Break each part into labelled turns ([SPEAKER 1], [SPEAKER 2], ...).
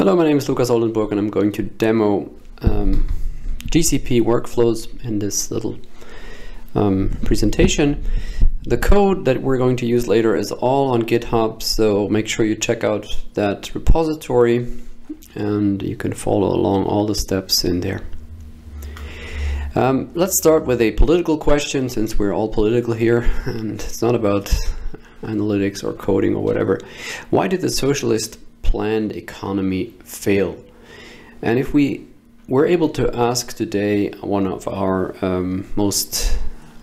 [SPEAKER 1] Hello, my name is Lukas Oldenburg and I'm going to demo GCP Workflows in this little presentation. The code that we're going to use later is all on GitHub, so make sure you check out that repository and you can follow along all the steps in there. Let's start with a political question, since we're all political here and it's not about analytics or coding or whatever. Why did the socialist planned economy fail? And if we were able to ask today one of our most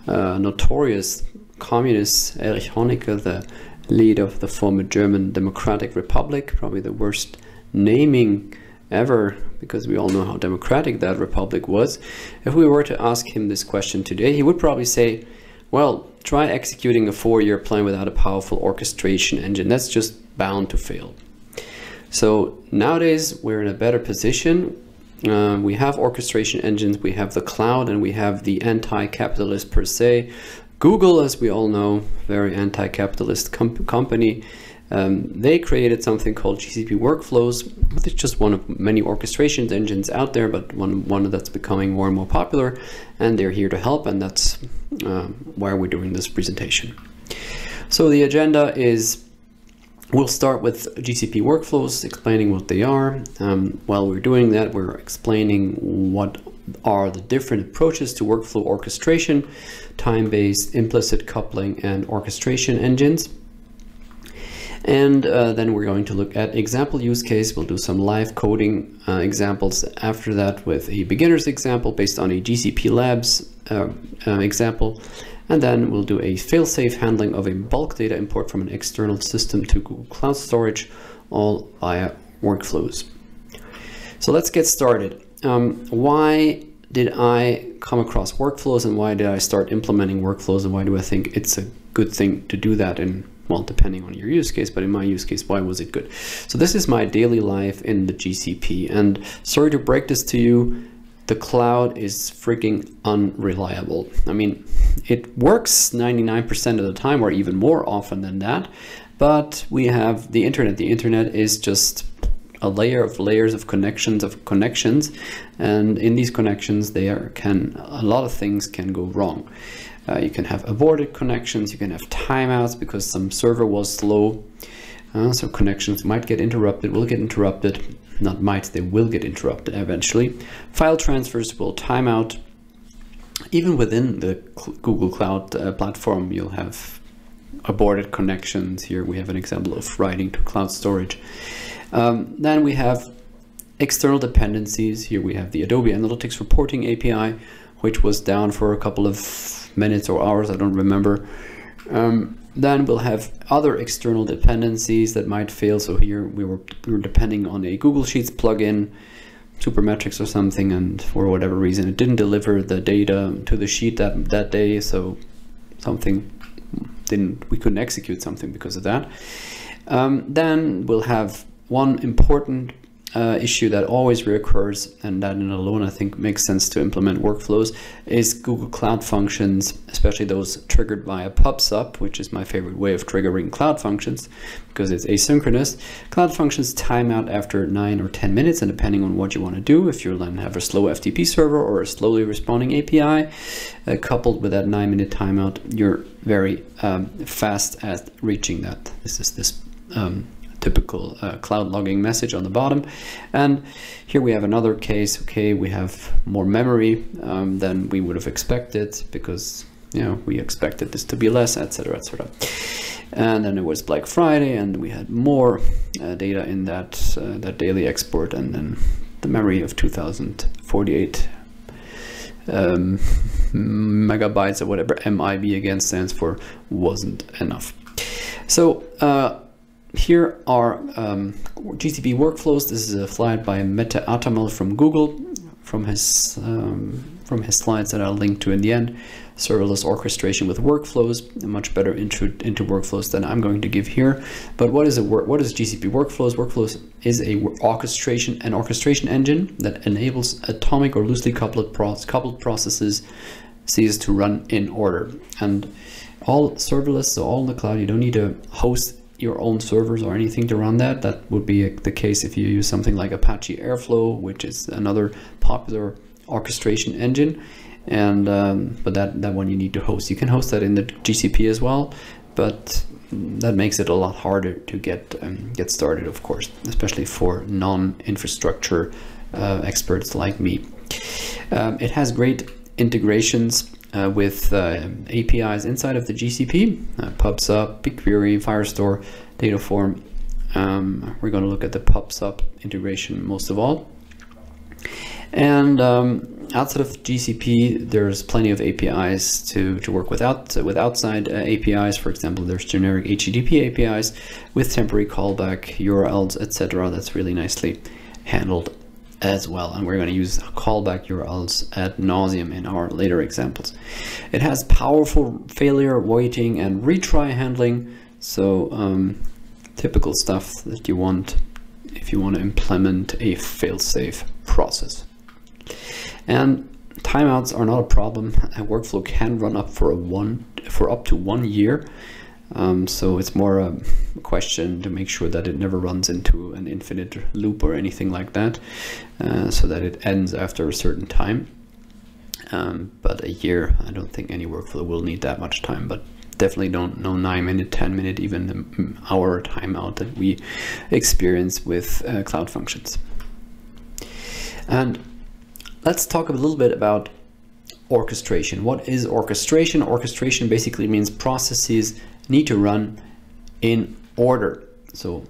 [SPEAKER 1] notorious communists, Erich Honecker, the leader of the former German Democratic Republic, probably the worst naming ever, because we all know how democratic that republic was. If we were to ask him this question today, he would probably say, well, try executing a 4-year plan without a powerful orchestration engine. That's just bound to fail. So nowadays we're in a better position. We have orchestration engines, we have the cloud, and we have the anti-capitalist per se. Google, as we all know, very anti-capitalist company. They created something called GCP Workflows. It's just one of many orchestration engines out there, but one that's becoming more and more popular, and they're here to help, and that's why we're doing this presentation. So the agenda is, we'll start with GCP Workflows, explaining what they are. While we're doing that, we're explaining what are the different approaches to workflow orchestration, time-based, implicit coupling, and orchestration engines. And then we're going to look at example use case. We'll do some live coding examples after that with a beginner's example based on a GCP Labs example. And then we'll do a fail-safe handling of a bulk data import from an external system to Google Cloud Storage, all via workflows. So let's get started. Why did I come across workflows, and why did I start implementing workflows, and why do I think it's a good thing to do that? In, well, depending on your use case, but in my use case, why was it good? So this is my daily life in the GCP, and sorry to break this to you, the cloud is freaking unreliable. I mean, it works 99% of the time, or even more often than that, but we have the internet. The internet is just a layer of layers of connections, and in these connections a lot of things can go wrong. You can have aborted connections, you can have timeouts because some server was slow, so connections might get interrupted, will get interrupted. Not might, they will get interrupted eventually. File transfers will time out. Even within the Google Cloud platform, you'll have aborted connections. Here we have an example of writing to cloud storage. Then we have external dependencies. Here we have the Adobe Analytics Reporting API, which was down for a couple of minutes or hours, I don't remember. Then we'll have other external dependencies that might fail. So here we were depending on a Google Sheets plugin, Supermetrics or something, and for whatever reason it didn't deliver the data to the sheet that day. So we couldn't execute something because of that. Then we'll have one important issue that always reoccurs, and that in alone I think makes sense to implement workflows, is Google Cloud Functions, especially those triggered via PubSub, which is my favorite way of triggering Cloud Functions because it's asynchronous. Cloud Functions time out after 9 or 10 minutes, and depending on what you want to do, if you then have a slow FTP server or a slowly responding API, coupled with that 9-minute timeout, you're very fast at reaching that. This is this typical cloud logging message on the bottom. And here we have another case. Okay, we have more memory than we would have expected, because we expected this to be less, etc., etc. And then it was Black Friday, and we had more data in that daily export, and then the memory of 2048 megabytes, or whatever MIB again stands for, wasn't enough. So here are GCP Workflows. This is a slide by Mete Atamal from Google, from his slides that I'll link to in the end. Serverless orchestration with workflows, a much better intro into workflows than I'm going to give here. But what is GCP Workflows? Workflows is an orchestration engine that enables atomic or loosely coupled processes to run in order. And all serverless, so all in the cloud. You don't need to host your own servers or anything to run that. That would be the case if you use something like Apache Airflow, which is another popular orchestration engine. And but that one you need to host. You can host that in the GCP as well, but that makes it a lot harder to get started, of course, especially for non-infrastructure experts like me. It has great integrations with APIs inside of the GCP, PubSub, BigQuery, Firestore, Dataform. We're going to look at the PubSub integration most of all. And outside of GCP, there's plenty of APIs to work with outside APIs. For example, there's generic HTTP APIs with temporary callback URLs, etc. That's really nicely handled as well. And we're going to use callback URLs ad nauseum in our later examples. It has powerful failure waiting and retry handling. So typical stuff that you want if you want to implement a fail-safe process. And timeouts are not a problem. A workflow can run up for up to 1 year. So it's more a question to make sure that it never runs into an infinite loop or anything like that, so that it ends after a certain time. But a year, I don't think any workflow will need that much time, but definitely don't know 9 minute, 10 minute, even the hour timeout that we experience with Cloud Functions. And let's talk a little bit about orchestration. What is orchestration? Orchestration basically means processes need to run in order. So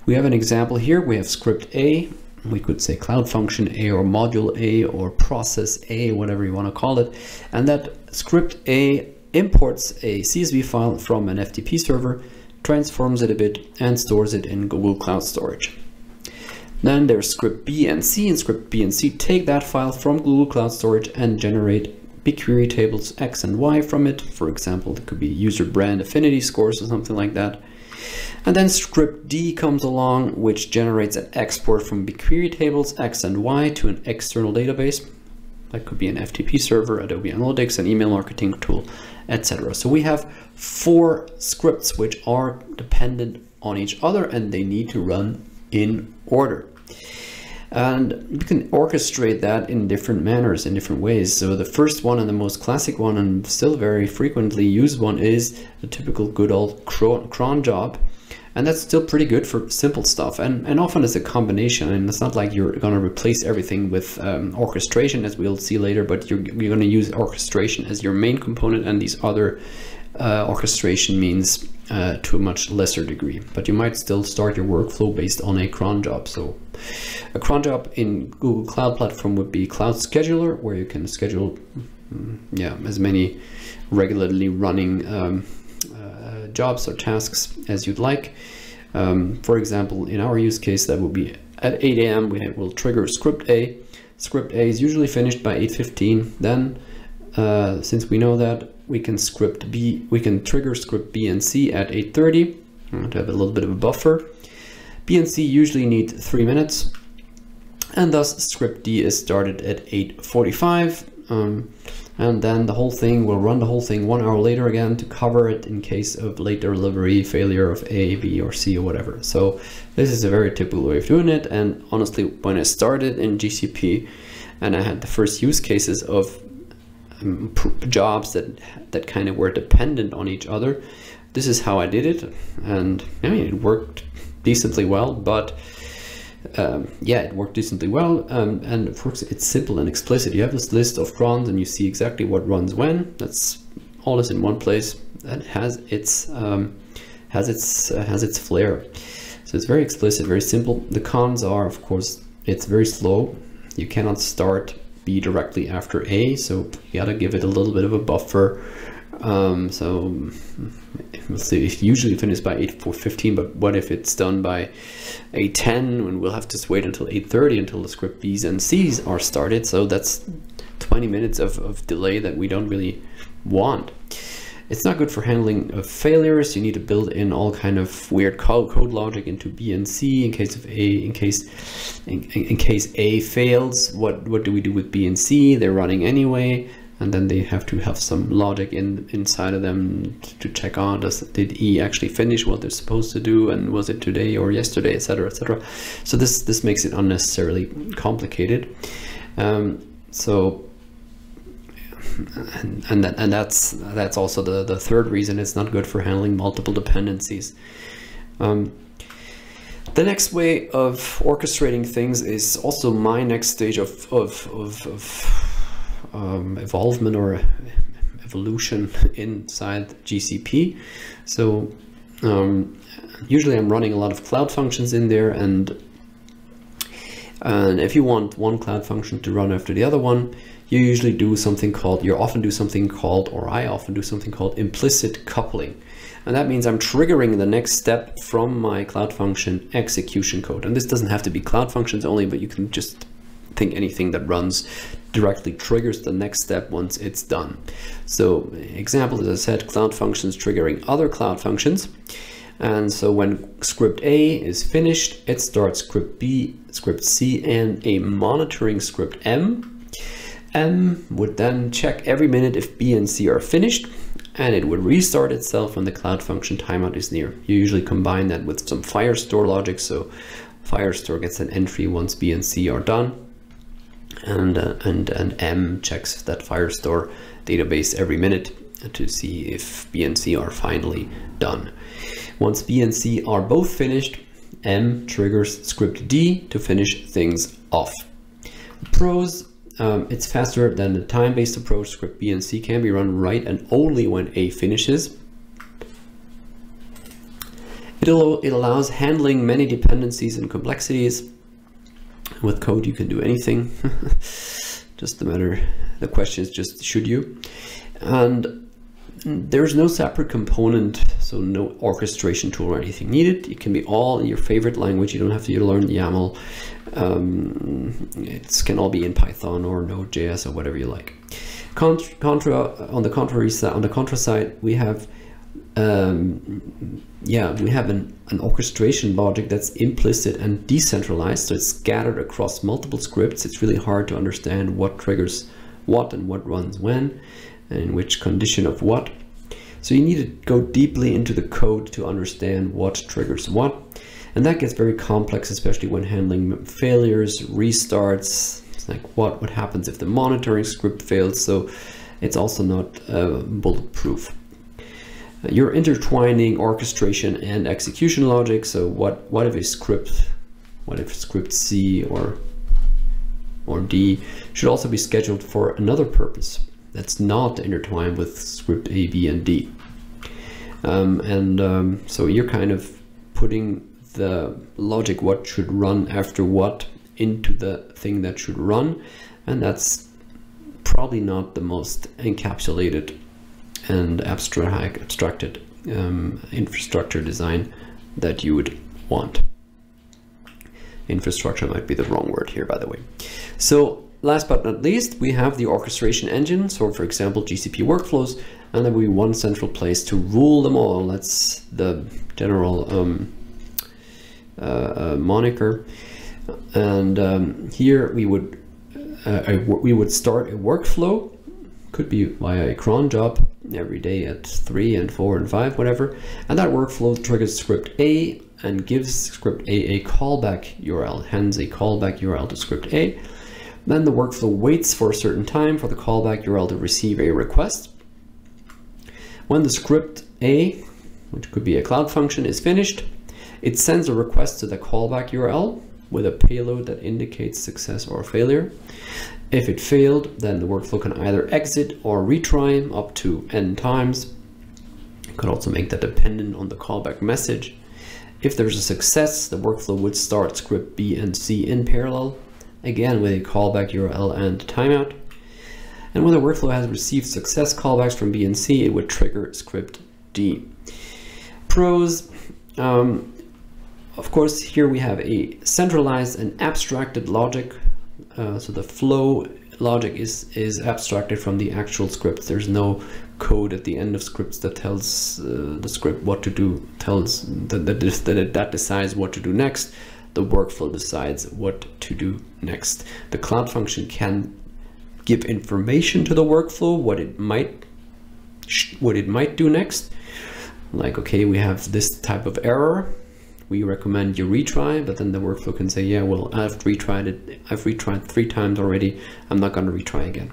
[SPEAKER 1] we have an example here. We have script A. We could say Cloud Function A or Module A or Process A, whatever you want to call it. And that script A imports a CSV file from an FTP server, transforms it a bit, and stores it in Google Cloud Storage. Then there's script B and C, and script B and C take that file from Google Cloud Storage and generate BigQuery tables X and Y from it. For example, it could be user brand affinity scores or something like that. And then script D comes along, which generates an export from BigQuery tables X and Y to an external database. That could be an FTP server, Adobe Analytics, an email marketing tool, etc. So we have 4 scripts which are dependent on each other, and they need to run in order. And you can orchestrate that in different manners, in different ways. So the first one and the most classic one and still very frequently used one is the typical good old cron job. And that's still pretty good for simple stuff. And often it's a combination. And it's not like you're going to replace everything with orchestration, as we'll see later, but you're going to use orchestration as your main component, and these other orchestration means to a much lesser degree. But you might still start your workflow based on a cron job. So a cron job in Google Cloud Platform would be Cloud Scheduler, where you can schedule as many regularly running jobs or tasks as you'd like. For example, in our use case, that would be at 8 a.m. we will trigger script A. Script A is usually finished by 8:15. Then, since we know that, we can trigger script B and C at 8:30 to have a little bit of a buffer. B and C usually need 3 minutes, and thus script D is started at 8:45. And then the whole thing will run the whole thing 1 hour later again to cover it in case of late delivery, failure of A, B, or C, or whatever. So this is a very typical way of doing it. And honestly, when I started in GCP and I had the first use cases of jobs that kind of were dependent on each other, this is how I did it. And I mean, it worked decently well, but it worked decently well, and of course it's simple and explicit. You have this list of crons and you see exactly what runs when. That's all is in one place. That has its flair. So it's very explicit, very simple. The cons are, of course, it's very slow. You cannot start B directly after A, so you gotta give it a little bit of a buffer. So let's see, it usually finishes by 8:15, but what if it's done by 8:10, and we'll have to wait until 8:30 until the script B's and C's are started. So that's 20 minutes of delay that we don't really want. It's not good for handling failures. You need to build in all kind of weird code logic into B and C in case of A. In case A fails, what do we do with B and C? They're running anyway. and then they have to have some logic inside of them to check on did E actually finish what they're supposed to do, and was it today or yesterday, etc., etc. So this makes it unnecessarily complicated. That's also the third reason it's not good for handling multiple dependencies. The next way of orchestrating things is also my next stage of evolvement or evolution inside GCP. So usually I'm running a lot of cloud functions in there, and if you want one cloud function to run after the other one, you usually do something called, or I often do something called implicit coupling. And that means I'm triggering the next step from my cloud function execution code. And this doesn't have to be cloud functions only, but you can just think anything that runs directly triggers the next step once it's done. So example, as I said, cloud functions triggering other cloud functions. And so when script A is finished, it starts script B, script C, and a monitoring script M. M would then check every minute if B and C are finished, and it would restart itself when the cloud function timeout is near. You usually combine that with some firestore logic, so firestore gets an entry once B and C are done, and M checks that firestore database every minute to see if B and C are finally done. Once B and C are both finished, M triggers script D to finish things off. Pros: it's faster than the time-based approach. Script B and C can be run right and only when A finishes. It allows handling many dependencies and complexities. With code, you can do anything. Just the question is just, should you? And there's no separate component, so no orchestration tool or anything needed. It can be all in your favorite language. You don't have to learn YAML. It can all be in Python or Node.js or whatever you like. On the contra side, we have an orchestration logic that's implicit and decentralized, so it's scattered across multiple scripts. It's really hard to understand what triggers what and what runs when, and in which condition of what. So you need to go deeply into the code to understand what triggers what. And that gets very complex, especially when handling failures, restarts. It's like what happens if the monitoring script fails. So it's also not bulletproof. You're intertwining orchestration and execution logic. So what if script C or D should also be scheduled for another purpose that's not intertwined with script A, B, and D. So you're kind of putting the logic what should run after what into the thing that should run, and that's probably not the most encapsulated and abstracted infrastructure design that you would want. Infrastructure might be the wrong word here, by the way. So last but not least, we have the orchestration engine. So for example, GCP Workflows, and there will be one central place to rule them all. That's the general moniker. And here we would start a workflow. Could be via a cron job every day at 3 and 4 and 5, whatever. And that workflow triggers script A and gives script A callback URL, hence a callback URL to script A. Then the workflow waits for a certain time for the callback URL to receive a request. When the script A, which could be a cloud function, is finished, it sends a request to the callback URL with a payload that indicates success or failure. If it failed, then the workflow can either exit or retry up to n times. You could also make that dependent on the callback message. If there's a success, the workflow would start script B and C in parallel, again with a callback URL and timeout. And when the workflow has received success callbacks from B and C, it would trigger script D. Pros, of course, here we have a centralized and abstracted logic. So the flow logic is abstracted from the actual script. There's no code at the end of scripts that tells the script what to do, that decides what to do next. The workflow decides what to do next. The cloud function can give information to the workflow, what it might do next. Like, okay, we have this type of error, we recommend you retry, but then the workflow can say, yeah, well, I've retried 3 times already, I'm not going to retry again.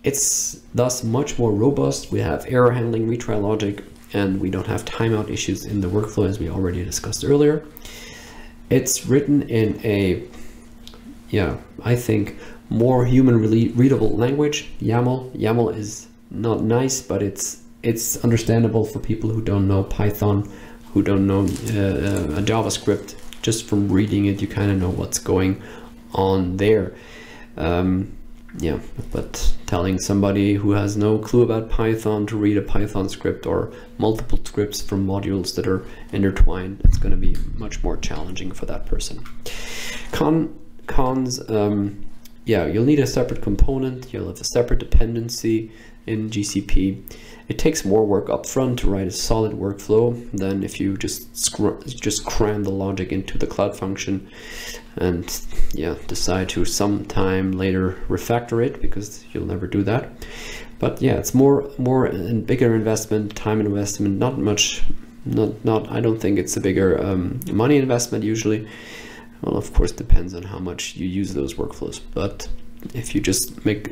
[SPEAKER 1] It's thus much more robust. We have error handling, retry logic, and we don't have timeout issues in the workflow, as we already discussed earlier. It's written in a, I think, more human readable language, YAML. YAML is not nice, but it's understandable for people who don't know Python, who don't know a JavaScript. Just from reading it, you kind of know what's going on there. But telling somebody who has no clue about Python to read a Python script or multiple scripts from modules that are intertwined, it's going to be much more challenging for that person. Cons, you'll need a separate component, you'll have a separate dependency in GCP. It takes more work up front to write a solid workflow than if you just cram the logic into the Cloud Function and decide to sometime later refactor it, because you'll never do that. But yeah, it's more and bigger investment, time investment, not much, I don't think it's a bigger money investment usually. Well, of course, depends on how much you use those workflows, but if you just let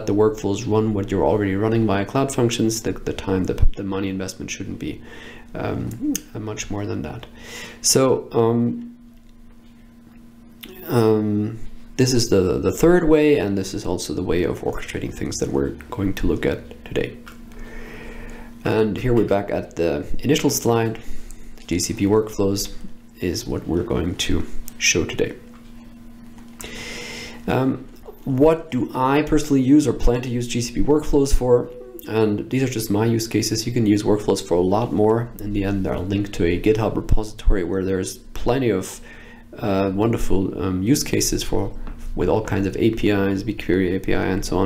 [SPEAKER 1] the workflows run what you're already running via Cloud Functions, the money investment shouldn't be much more than that. So this is the third way, and this is also the way of orchestrating things that we're going to look at today. And here we're back at the initial slide. GCP Workflows is what we're going to show today. What do I personally use or plan to use GCP Workflows for? And these are just my use cases. You can use Workflows for a lot more. In the end, I'll link to a GitHub repository where there's plenty of wonderful use cases with all kinds of APIs, BigQuery API, and so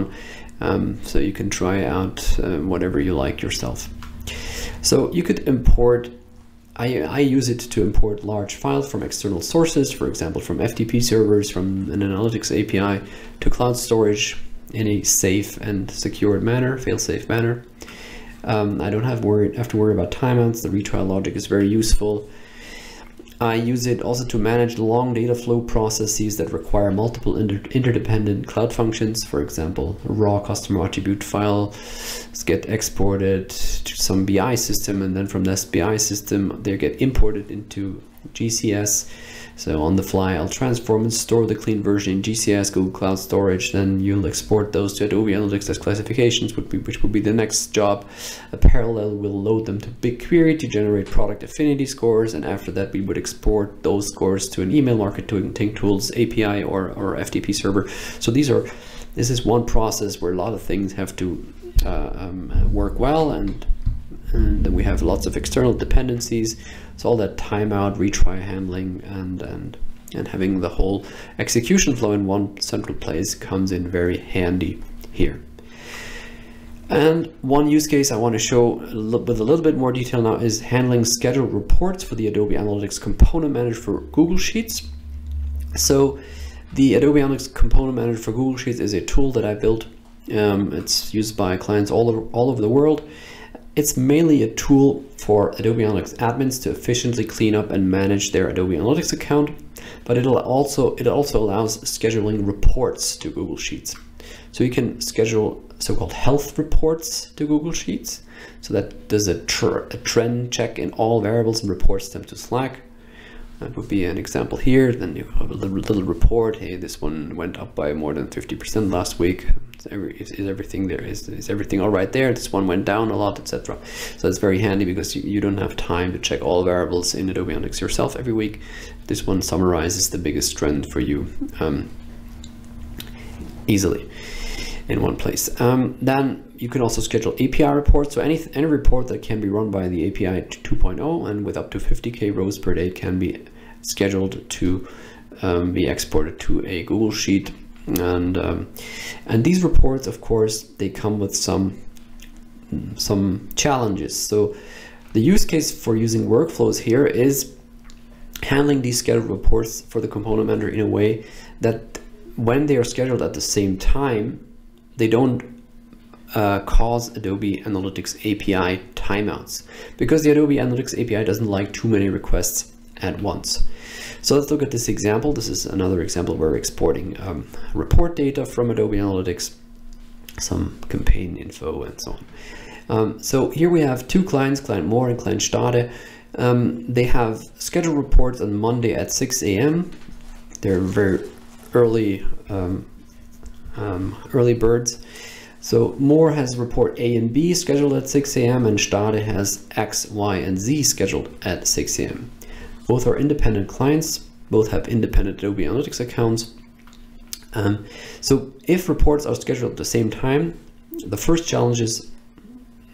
[SPEAKER 1] on. So you can try out whatever you like yourself. So you could import. I use it to import large files from external sources, for example, from FTP servers, from an analytics API, to cloud storage in a safe and secured manner, fail-safe manner. I don't have to worry about timeouts. The retry logic is very useful. I use it also to manage long data flow processes that require multiple interdependent cloud functions. For example, a raw customer attribute file get exported to some BI system, and then from this BI system they get imported into GCS. So on the fly, I'll transform and store the clean version in GCS, Google Cloud Storage. Then you'll export those to Adobe Analytics as classifications, which would be the next job. A parallel will load them to BigQuery to generate product affinity scores, and after that we would export those scores to an email marketing tools API or FTP server. So this is one process where a lot of things have to work well, and then we have lots of external dependencies. So all that timeout, retry handling, and having the whole execution flow in one central place comes in very handy here. And one use case I want to show with a little bit more detail now is handling scheduled reports for the Adobe Analytics Component Manager for Google Sheets. So the Adobe Analytics Component Manager for Google Sheets is a tool that I built. It's used by clients all over the world. It's mainly a tool for Adobe Analytics admins to efficiently clean up and manage their Adobe Analytics account, but it also allows scheduling reports to Google Sheets. So you can schedule so-called health reports to Google Sheets. So that does a trend check in all variables and reports them to Slack. That would be an example here. Then you have a little report. Hey, this one went up by more than 50% last week. Is everything there? Is everything all right there? This one went down a lot, etc. So it's very handy because you don't have time to check all variables in Adobe Analytics yourself every week. This one summarizes the biggest trend for you easily in one place. Then you can also schedule API reports. So any report that can be run by the API 2.0 and with up to 50K rows per day can be scheduled to be exported to a Google Sheet. And these reports, of course, they come with some challenges. So the use case for using workflows here is handling these scheduled reports for the component manager in a way that when they are scheduled at the same time, they don't cause Adobe Analytics API timeouts, because the Adobe Analytics API doesn't like too many requests at once. So let's look at this example. This is another example where we're exporting report data from Adobe Analytics, some campaign info and so on. So here we have two clients, Client More and Client Stade. They have scheduled reports on Monday at 6 a.m. They're very early early birds. So More has report A and B scheduled at 6 a.m. and Stade has X, Y, and Z scheduled at 6 a.m. Both are independent clients, both have independent Adobe Analytics accounts. So if reports are scheduled at the same time, the first challenge is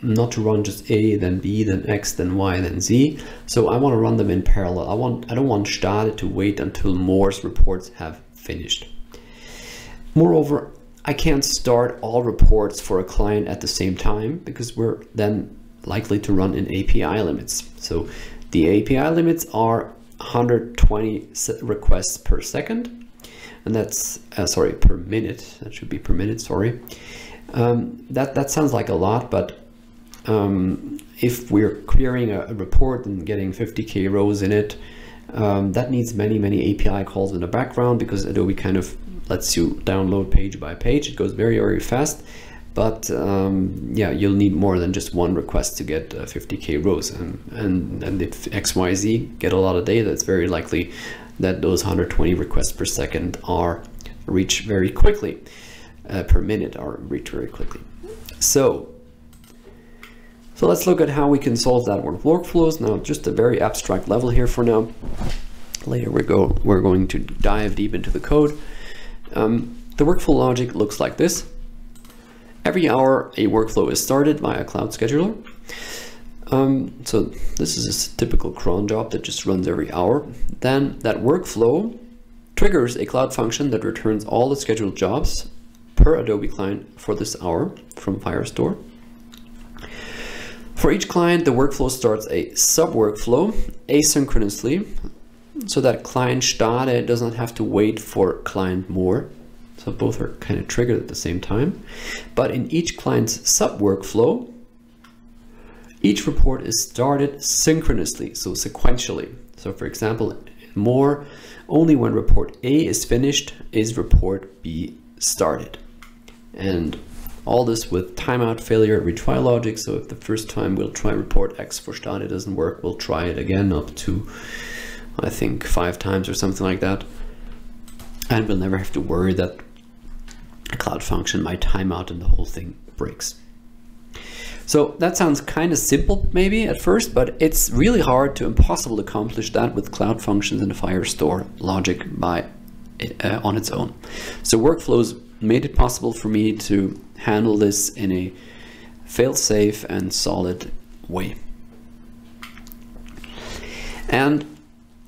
[SPEAKER 1] not to run just A, then B, then X, then Y, then Z. So I want to run them in parallel. I don't want Stade to wait until More's reports have finished. Moreover, I can't start all reports for a client at the same time, because we're then likely to run in API limits. So the API limits are 120 requests per second, and that's sorry, per minute. That should be per minute. Sorry. That sounds like a lot, but if we're querying a report and getting 50k rows in it, that needs many API calls in the background, because Adobe kind of lets you download page by page. It goes very fast, but yeah, you'll need more than just one request to get 50k rows, and if XYZ get a lot of data, it's very likely that those 120 requests per second are reached very quickly, per minute are reached very quickly. So let's look at how we can solve that with workflows. Now, just a very abstract level here for now. Later we're going to dive deep into the code. The workflow logic looks like this. Every hour a workflow is started by a cloud scheduler. So this is a typical cron job that just runs every hour. Then that workflow triggers a cloud function that returns all the scheduled jobs per Adobe client for this hour from Firestore. For each client, the workflow starts a sub-workflow asynchronously, so that client Stade does not have to wait for client More. So both are kind of triggered at the same time. But in each client's sub-workflow, each report is started synchronously, so sequentially. So for example, More, only when report A is finished is report B started. And all this with timeout, failure, retry logic. So if the first time we'll try report X for Stade doesn't work, we'll try it again up to, I think, 5 times or something like that. And we'll never have to worry that a cloud function might time out and the whole thing breaks. So that sounds kind of simple maybe at first, but it's really hard to impossible to accomplish that with cloud functions in Firestore logic on its own. So workflows made it possible for me to handle this in a fail-safe and solid way. And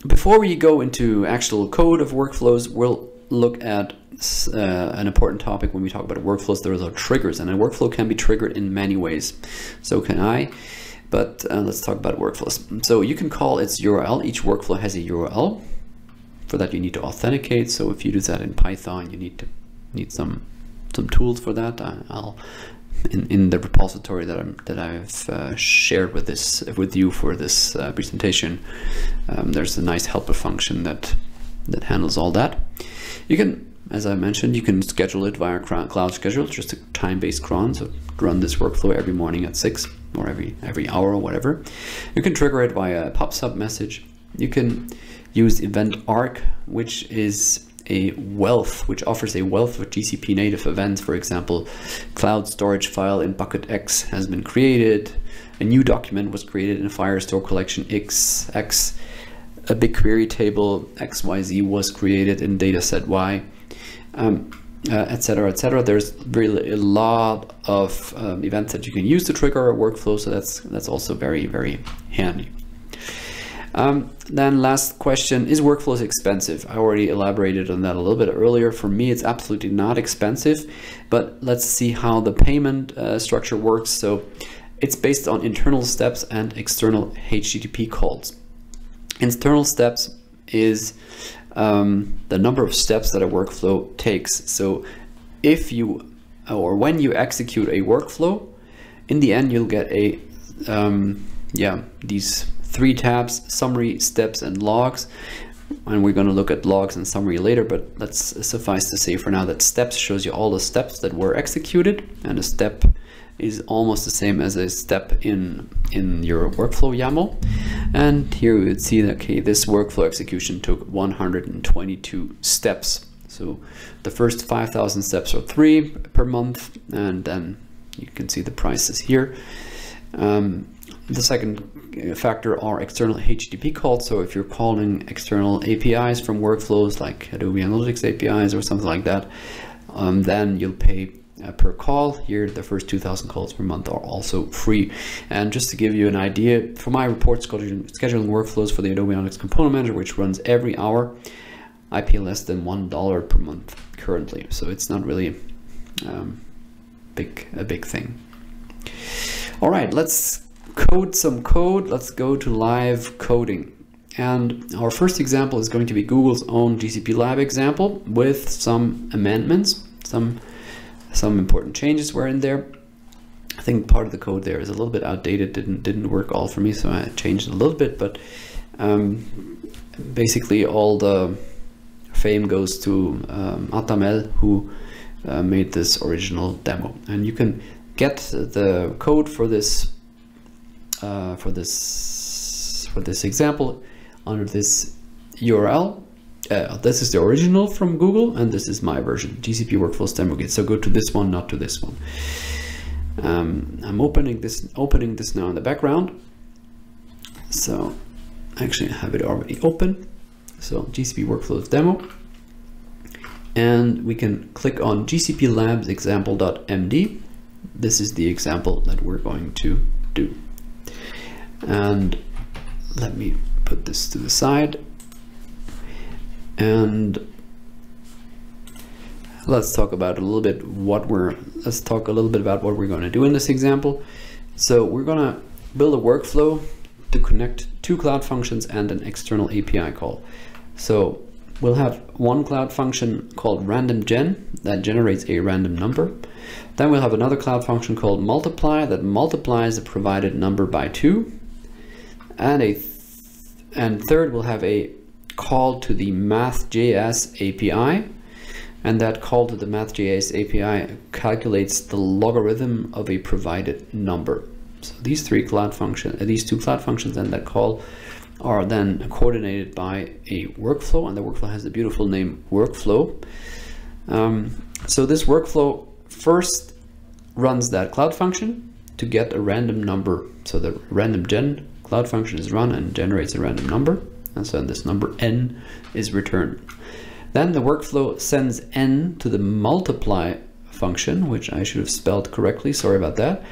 [SPEAKER 1] before we go into actual code of workflows, we'll look at an important topic when we talk about workflows. Those are triggers, and a workflow can be triggered in many ways. So can I, but let's talk about workflows. So you can call its URL. Each workflow has a URL. For that you need to authenticate. So if you do that in Python, you need some tools for that. I'll in the repository that I've shared with you for this presentation. There's a nice helper function that handles all that. You can, as I mentioned, you can schedule it via Cloud Schedule, just a time-based cron. So run this workflow every morning at 6 or every hour or whatever. You can trigger it via a pop-up message. You can use event arc, which is which offers a wealth of GCP native events. For example, cloud storage file in bucket X has been created, a new document was created in Firestore collection X, a BigQuery table XYZ was created in dataset Y, etc., etc. There's really a lot of events that you can use to trigger a workflow, so that's also very handy. Then last question, is workflows expensive? I already elaborated on that a little bit earlier. For me, it's absolutely not expensive, but let's see how the payment structure works. So it's based on internal steps and external HTTP calls. Internal steps is the number of steps that a workflow takes. So if you, or when you execute a workflow, in the end you'll get a these 3 tabs: summary, steps, and logs. And we're going to look at logs and summary later, but let's suffice to say for now that steps shows you all the steps that were executed, and a step is almost the same as a step in your workflow YAML. And here we would see that, okay, this workflow execution took 122 steps. So the first 5,000 steps are 3 per month, and then you can see the prices here. The second factor are external HTTP calls. So if you're calling external APIs from workflows like Adobe Analytics APIs or something like that, then you'll pay per call. Here the first 2,000 calls per month are also free. And just to give you an idea, for my report scheduling workflows for the Adobe Analytics Component Manager, which runs every hour, I pay less than $1 per month currently. So it's not really a big thing. All right, let's code some code. Let's go to live coding. And our first example is going to be Google's own GCP Lab example with some amendments. Some important changes were in there. I think part of the code there is a little bit outdated, didn't work all for me, so I changed it a little bit, but basically all the fame goes to Atamel, who made this original demo. And you can get the code for this example under this URL. This is the original from Google, and this is my version, GCP Workflows demo kit. So go to this one, not to this one. I'm opening this now in the background. So actually I have it already open. So GCP Workflows demo, and we can click on GCP Labs example.md. This is the example that we're going to do. And let me put this to the side. And let's talk about a little bit about what we're going to do in this example. So we're going to build a workflow to connect 2 cloud functions and an external API call. So we'll have one cloud function called randomGen that generates a random number. Then we'll have another cloud function called multiply that multiplies the provided number by 2. And third, we'll have a call to the Math.js API, and that call to the Math.js API calculates the logarithm of a provided number. So these 2 cloud functions and that call are then coordinated by a workflow, and the workflow has the beautiful name workflow. So this workflow first runs that cloud function to get a random number. So the randomGen cloud function is run and generates a random number, and so this number n is returned. Then the workflow sends n to the multiply function, which I should have spelled correctly, sorry about that.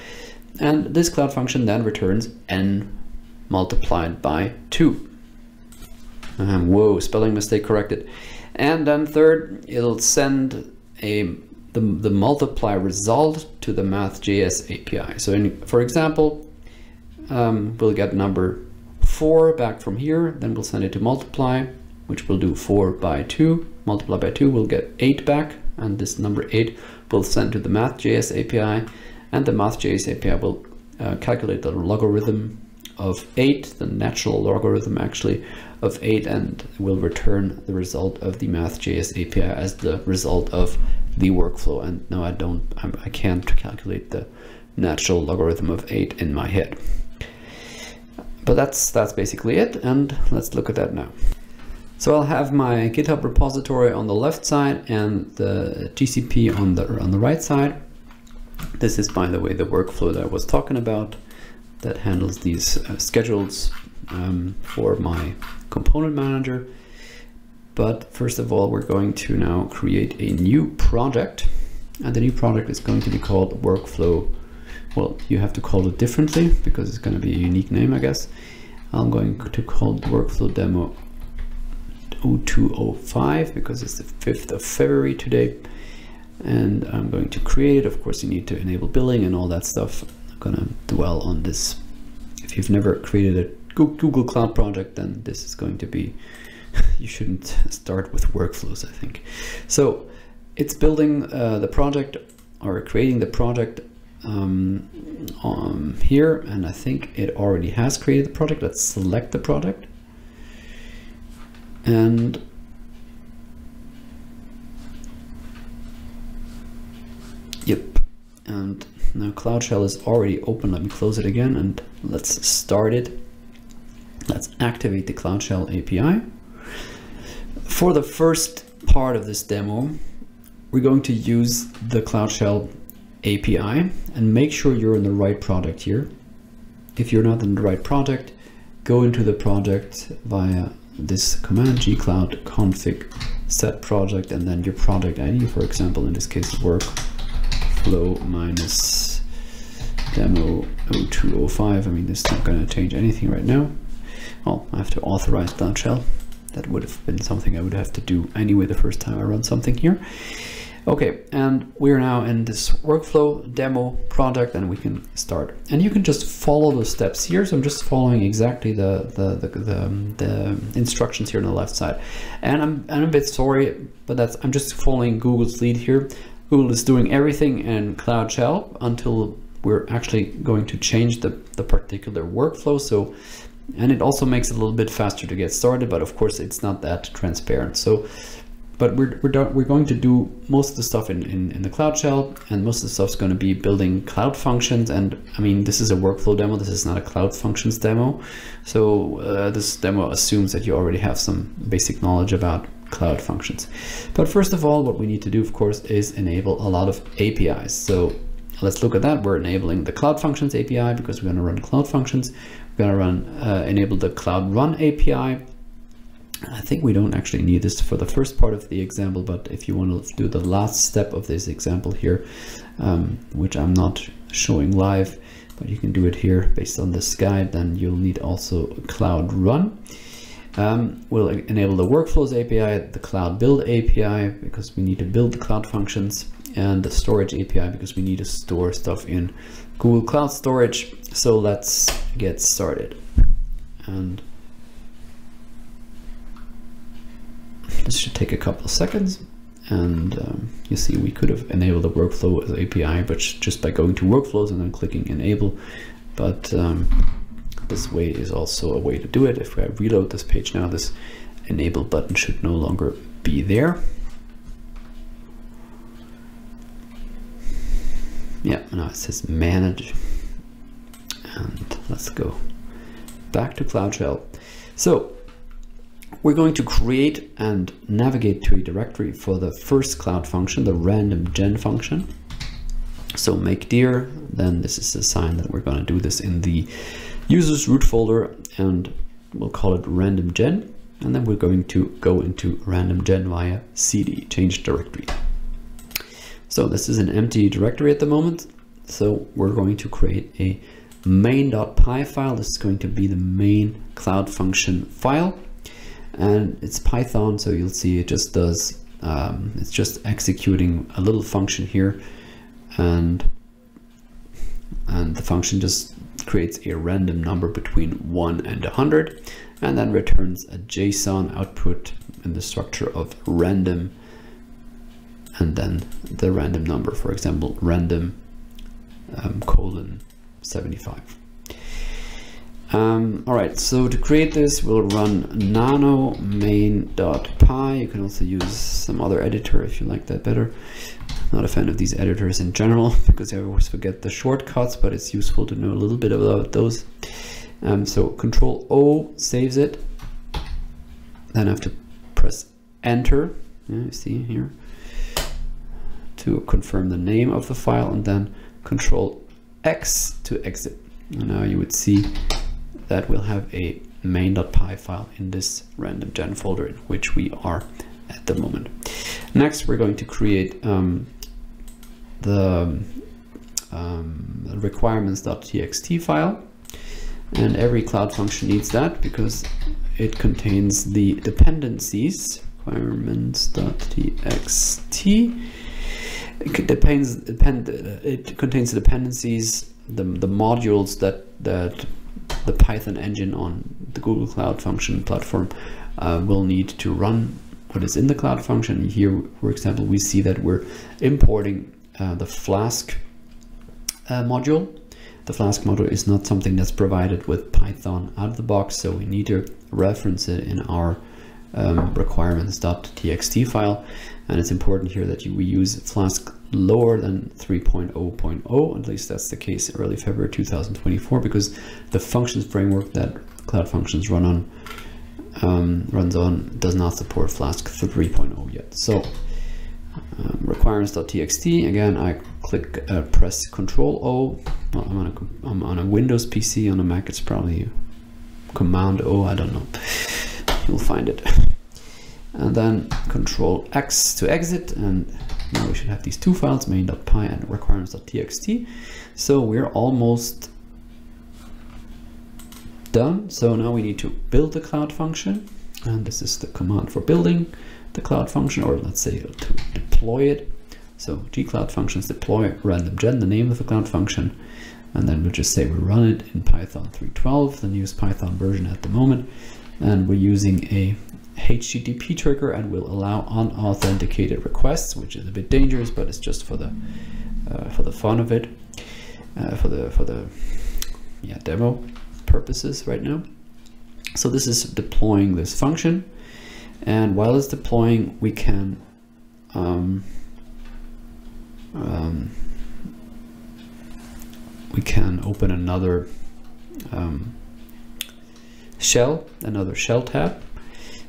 [SPEAKER 1] And this cloud function then returns n multiplied by 2. Whoa, spelling mistake corrected. And then third, it'll send the multiply result to the Math.js API. So for example, we'll get number 4 back from here, then we'll send it to multiply, which will do 4 by 2. Multiply by 2, we'll get 8 back, and this number 8 will send to the Math.js API, and the Math.js API will calculate the logarithm of 8, the natural logarithm actually of 8, and will return the result of the Math.js API as the result of the workflow. And no, I can't calculate the natural logarithm of 8 in my head. But that's basically it, and let's look at that now. So I'll have my GitHub repository on the left side and the GCP on the right side. This is, by the way, the workflow that I was talking about that handles these schedules for my component manager. But first of all, we're going to now create a new project, and the new project is going to be called Workflow. Well, you have to call it differently because it's going to be a unique name, I guess. I'm going to call it Workflow Demo 0205 because it's the 5th of February today. And I'm going to create it. Of course, you need to enable billing and all that stuff. I'm going to dwell on this. If you've never created a Google Cloud project, then this is going to be you shouldn't start with workflows, I think. So it's building the project, or creating the project here, and I think it already has created the project. Let's select the project, and yep, and now Cloud Shell is already open. Let me close it again and let's start it. Let's activate the Cloud Shell API. For the first part of this demo, we're going to use the Cloud Shell API, and make sure you're in the right project here. If you're not in the right project, go into the project via this command, gcloud config set project, and then your project ID, for example, in this case, workflow minus demo 0205. I mean, this is not going to change anything right now. Well, I have to authorize Cloud Shell. That would have been something I would have to do anyway the first time I run something here. Okay, and we're now in this workflow demo project, and we can start. And you can just follow the steps here. So I'm just following exactly the instructions here on the left side. And I'm a bit sorry, but I'm just following Google's lead here. Google is doing everything in Cloud Shell until we're actually going to change the particular workflow. So, and it also makes it a little bit faster to get started, but of course it's not that transparent. So, but we're going to do most of the stuff in the Cloud Shell, and most of the stuff is going to be building cloud functions. And I mean, this is a workflow demo. This is not a cloud functions demo. So this demo assumes that you already have some basic knowledge about cloud functions. But first of all, what we need to do, of course, is enable a lot of APIs. So let's look at that. We're enabling the Cloud Functions API because we're going to run cloud functions. We're going to enable the Cloud Run API. I think we don't actually need this for the first part of the example, but if you want to do the last step of this example here, which I'm not showing live, but you can do it here based on this guide, then you'll need also Cloud Run. We'll enable the Workflows API, the Cloud Build API, because we need to build the cloud functions, and the Storage API, because we need to store stuff in Google Cloud Storage. So let's get started. And this should take a couple of seconds, and you see we could have enabled the workflow API, but just by going to workflows and then clicking enable. But this way is also a way to do it. If I reload this page now, this enable button should no longer be there. Yeah, now it says manage, and let's go back to Cloud Shell. So we're going to create and navigate to a directory for the first cloud function, the random gen function. So make dir, then this is a sign that we're going to do this in the users root folder, and we'll call it random gen. And then we're going to go into random gen via cd, change directory. So this is an empty directory at the moment. So we're going to create a main.py file. This is going to be the main cloud function file. And it's Python, so you'll see it just does, it's just executing a little function here, and the function just creates a random number between 1 and 100, and then returns a JSON output in the structure of random, and then the random number, for example, random colon 75. All right, so to create this, we'll run nano main.py. You can also use some other editor if you like that better. I'm not a fan of these editors in general because I always forget the shortcuts, but it's useful to know a little bit about those. So Control O saves it. Then I have to press Enter. Yeah, you see here to confirm the name of the file, and then Control X to exit. And now you would see that we'll have a main.py file in this random gen folder in which we are at the moment. Next, we're going to create the requirements.txt file, and every cloud function needs that because it contains the dependencies. Requirements.txt. It contains the dependencies, the modules that the Python engine on the Google Cloud Function platform we'll need to run what is in the Cloud Function. Here, for example, we see that we're importing the Flask module. The Flask module is not something that's provided with Python out of the box, so we need to reference it in our requirements.txt file. And it's important here that we use Flask lower than 3.0.0, at least that's the case early February 2024, because the functions framework that Cloud Functions runs on does not support Flask 3.0 yet. So requirements.txt, again, I click press Control O. Well, I'm on a Windows PC. On a Mac it's probably Command O, I don't know, you'll find it. And then Control X to exit, and now we should have these two files, main.py and requirements.txt. So we're almost done. So now we need to build the Cloud Function, and this is the command for building the Cloud Function, or let's say to deploy it. So gcloud functions deploy randomgen, the name of the Cloud Function, and then we'll just say we run it in Python 3.12, the newest Python version at the moment, and we're using a HTTP trigger and will allow unauthenticated requests, which is a bit dangerous, but it's just for the fun of it, for the demo purposes right now. So this is deploying this function, and while it's deploying, we can open another shell tab.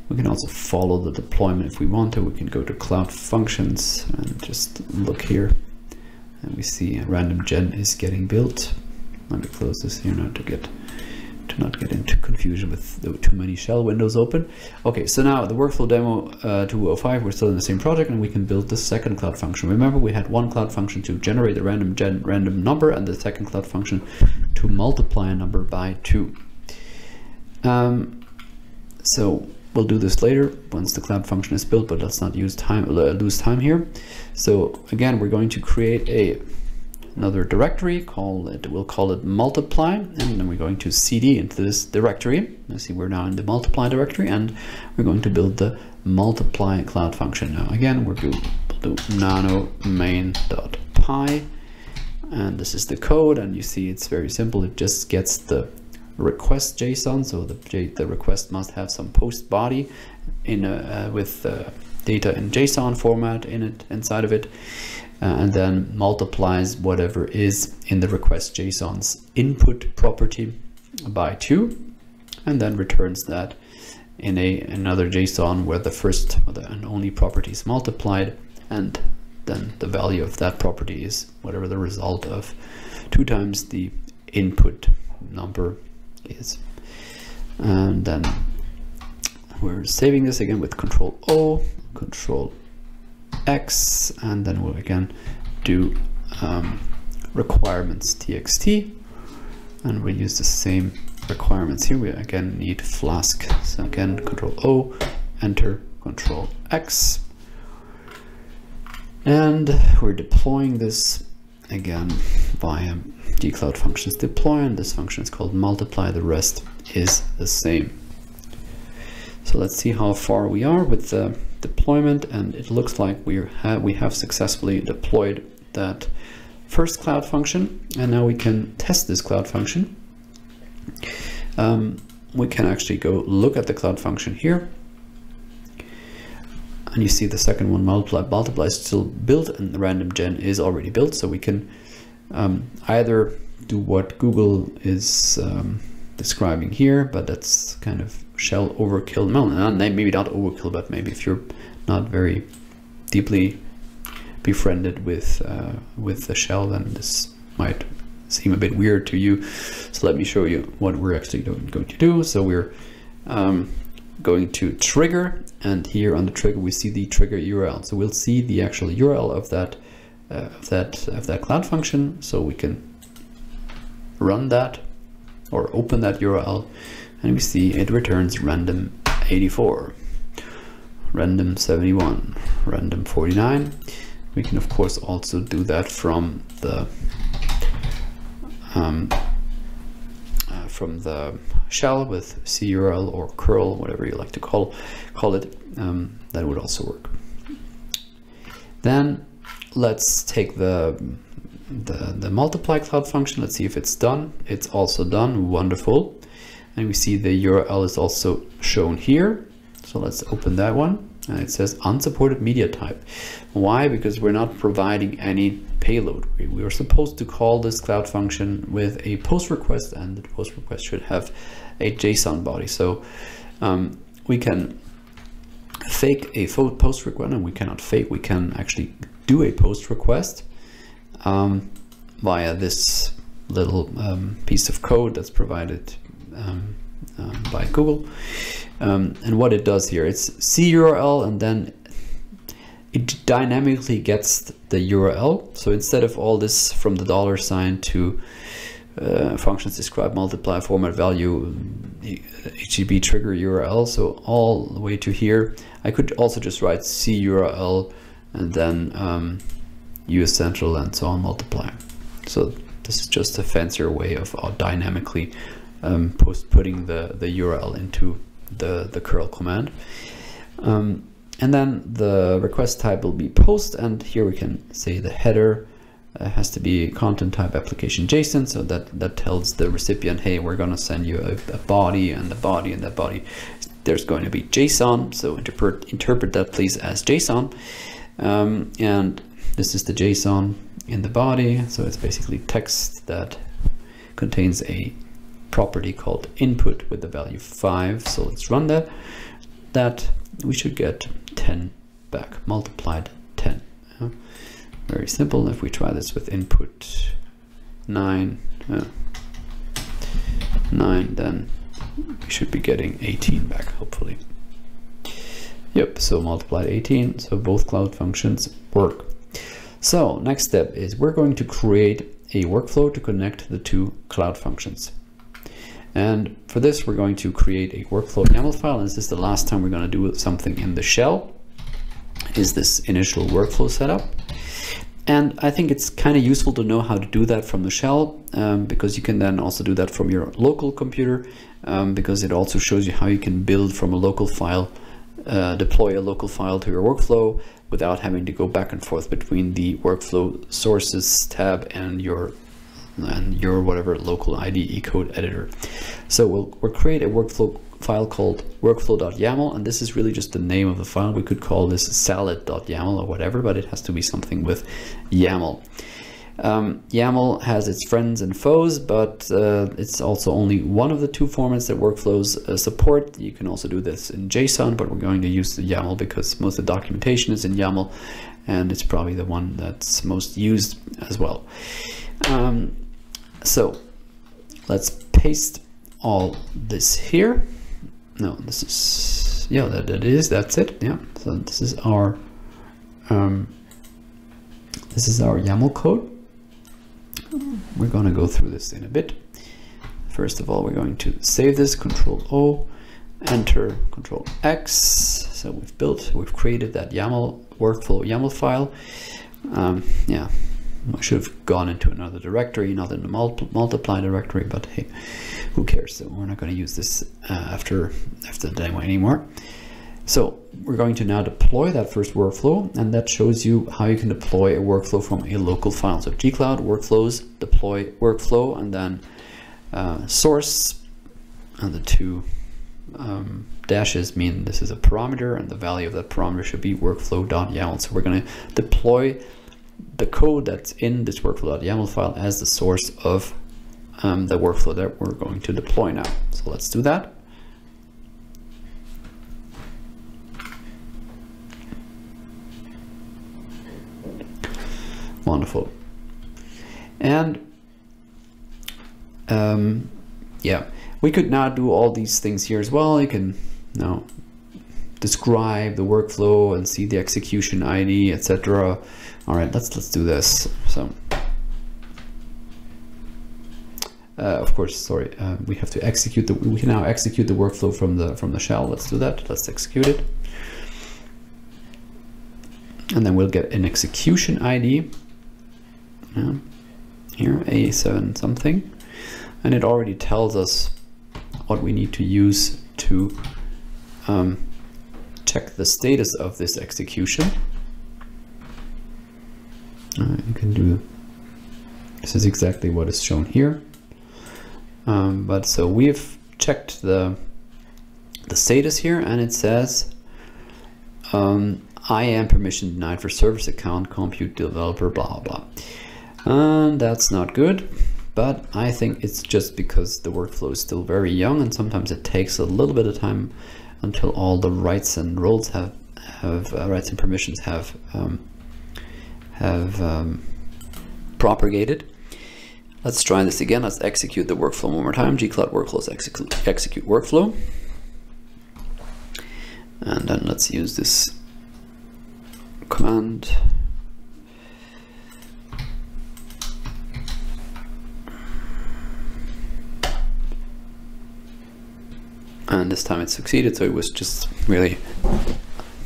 [SPEAKER 1] We can also follow the deployment if we want to. We can go to Cloud Functions and just look here, and we see randomgen is getting built. Let me close this here now to not get into confusion with too many shell windows open. Okay, so now the workflow demo 205, we're still in the same project, and we can build the second Cloud Function. Remember, we had one Cloud Function to generate the random number, and the second Cloud Function to multiply a number by 2. So we'll do this later once the Cloud Function is built, but let's not lose time here. So again, we're going to create another directory, we'll call it multiply, and then we're going to cd into this directory. You see we're now in the multiply directory, and we're going to build the multiply Cloud Function. Now again, we'll do nano main.py, and this is the code, and you see it's very simple. It just gets the request JSON, so the request must have some post body with data in JSON format inside of it, and then multiplies whatever is in the request JSON's input property by 2, and then returns that in another JSON where the first and only property is multiplied, and then the value of that property is whatever the result of 2 times the input number is. And then we're saving this again with Control O, Control X, and then we'll again do requirements txt, and we'll use the same requirements here. We again need Flask, so again Control O, enter, Control X, and we're deploying this again via gcloud functions deploy, and this function is called multiply. The rest is the same. So let's see how far we are with the deployment, and it looks like we have successfully deployed that first Cloud Function, and now we can test this Cloud Function. We can actually go look at the Cloud Function here, and you see the second one, multiply is still built, and the randomgen is already built. So we can either do what Google is describing here, but that's kind of shell overkill. No, maybe not overkill, but maybe if you're not very deeply befriended with the shell, then this might seem a bit weird to you. So let me show you what we're actually going to do. So we're going to trigger, and here on the trigger we see the trigger URL. So we'll see the actual URL of that Cloud Function. So we can run that or open that URL, and we see it returns random 84, random 71, random 49. We can of course also do that from the shell with curl or curl, whatever you like to call it. That would also work. Then let's take the multiply cloud function. Let's see if it's done. It's also done. Wonderful. And we see the URL is also shown here. So let's open that one. And it says unsupported media type. Why? Because we're not providing any payload. We were supposed to call this cloud function with a post request, and the post request should have a JSON body. So we can fake a post request, and we cannot fake. We can actually do a post request via this little piece of code that's provided by Google. And what it does here, it's curl, and then it dynamically gets the URL. So instead of all this from the $sign to functions describe, multiply, format, value, HTTP trigger URL, so all the way to here, I could also just write curl and then US central and so on, multiply. So this is just a fancier way of dynamically putting the URL into the curl command. And then the request type will be post, and here we can say the header has to be content type application JSON, so that tells the recipient, hey, we're going to send you a body, and the body and that body there's going to be JSON, so interpret that please as JSON. And this is the JSON in the body, so it's basically text that contains a property called input with the value 5. So let's run that we should get 10 back, multiplied 10. Very simple. If we try this with input 9, then we should be getting 18 back, hopefully. Yep, so multiplied 18, so both cloud functions work. So next step is we're going to create a workflow to connect the two cloud functions. And for this, we're going to create a workflow YAML file. And this is the last time we're going to do something in the shell, is this initial workflow setup. And I think it's kind of useful to know how to do that from the shell, because you can then also do that from your local computer, because it also shows you how you can build from a local file, deploy a local file to your workflow without having to go back and forth between the workflow sources tab and your whatever local IDE code editor. So we'll create a workflow file called workflow.yaml, and this is really just the name of the file. We could call this salad.yaml or whatever, but it has to be something with YAML. YAML has its friends and foes, but it's also only one of the two formats that workflows support. You can also do this in JSON, but we're going to use the YAML because most of the documentation is in YAML, and it's probably the one that's most used as well. So let's paste all this here. No, this is, yeah, that's it. Yeah, so this is our YAML code. We're going to go through this in a bit. First of all, we're going to save this, Control O, enter, Control X. So we've created that YAML workflow YAML file. Yeah, I should have gone into another directory, not in the multiply directory, but hey, who cares? So we're not going to use this after the demo anymore. So we're going to now deploy that first workflow, and that shows you how you can deploy a workflow from a local file. So gcloud workflows, deploy workflow, and then source, and the two dashes mean this is a parameter, and the value of that parameter should be workflow.yaml. So we're going to deploy the code that's in this workflow.yaml file as the source of the workflow that we're going to deploy now. So let's do that. Wonderful. And yeah, we could now do all these things here as well. You can now describe the workflow and see the execution ID, etc. All right, let's do this. So of course, sorry, we have to execute we can now execute the workflow from the shell. Let's do that. Let's execute it, and then we'll get an execution ID. Here, A7 something, and it already tells us what we need to use to check the status of this execution. You can do, this is exactly what is shown here. But so we've checked the status here, and it says I am permission denied for service account, compute developer, blah blah. And that's not good, but I think it's just because the workflow is still very young, and sometimes it takes a little bit of time until all the rights and roles have rights and permissions have propagated. Let's try this again. Let's execute the workflow one more time. gcloud workflows execute workflow. And then let's use this command. And this time it succeeded, so it was just really,